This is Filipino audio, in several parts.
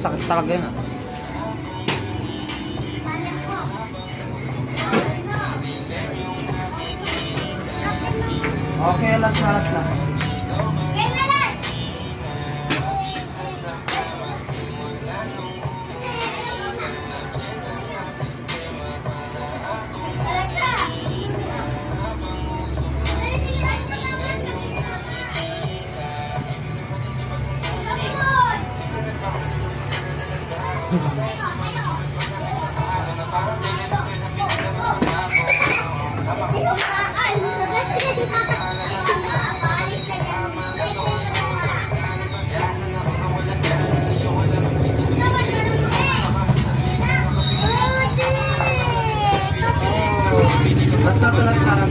masakit talaga yun. Okay, last na. Basta tulang para.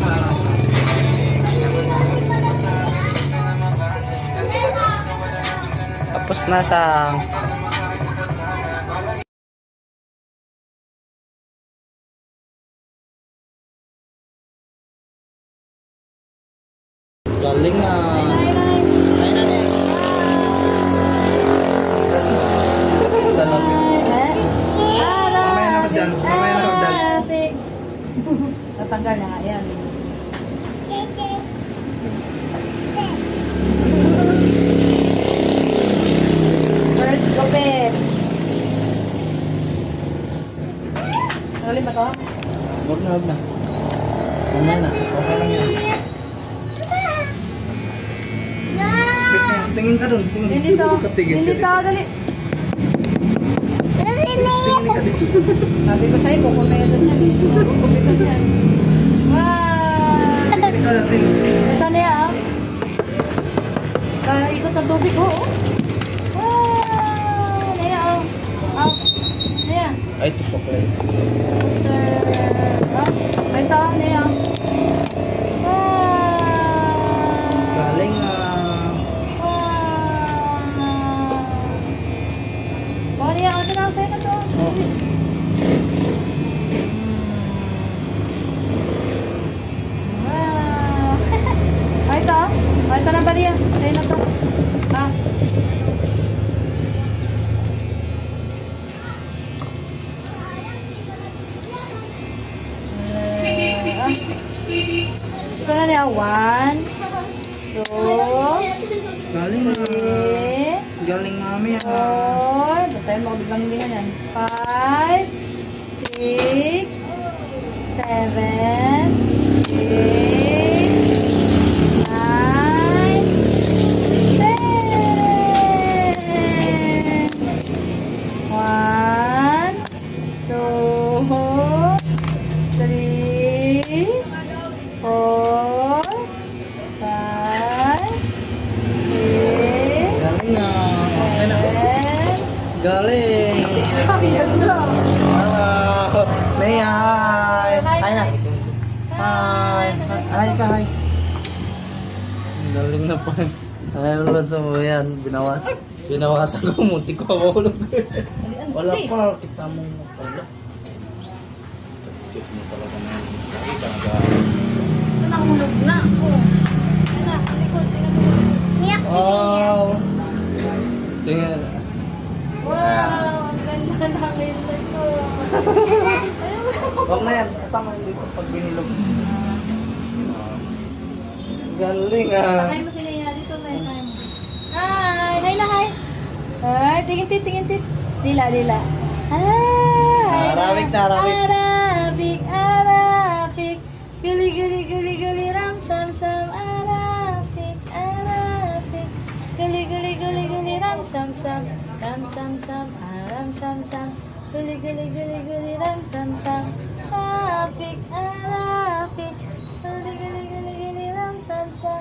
Tapos na sa galing kasus dalam mamaya na dance natanggal na nga yan. First gupit. Nagalin ba to? Huwag na mamaya na, okay lang yan. Tingin ka dun, tingin dito, dali. tingin ka dito. Sabi ko sa'yo, kukumpay doon yan. Kukupitan yan. Wow! Ito na yan. Ikot ang tubig, oo. Wow! Naya, Naya. Ay, ito sokle. Ito, Naya. Galing ito na sa'yo na to. Wow. Ito na bali yan. Sa'yo na to. Ito na niya. 1, 2, galing galing mami 4, ba't tayo makabiglang din yan? 5, 6, 7, 8, 9, 10. 1, 2, 3, 4, 5, galing Naya, hi na. Hi ka, hi. Galing na pa. Ayun lang sa yan, binawasan ko, munti ko mawulog. Wala pa, kita mong pala. Cute mo talaga na yun. Ito na, hulog na. Ito na, likod. Wow. Tingnan. Wow, ang ganda ng ilog ko. Huwag na yan, kasama yun dito pag binilog. Galing Sakay mo sila yan dito, may time. Hi! Hi na, hi! Hi, tingin tit. Dila. Hi! Arabik. Guli, ram, sam. Arabik. Guli, ram, sam. Aram, sam. Guli, ram, sam. Arabik. Guli,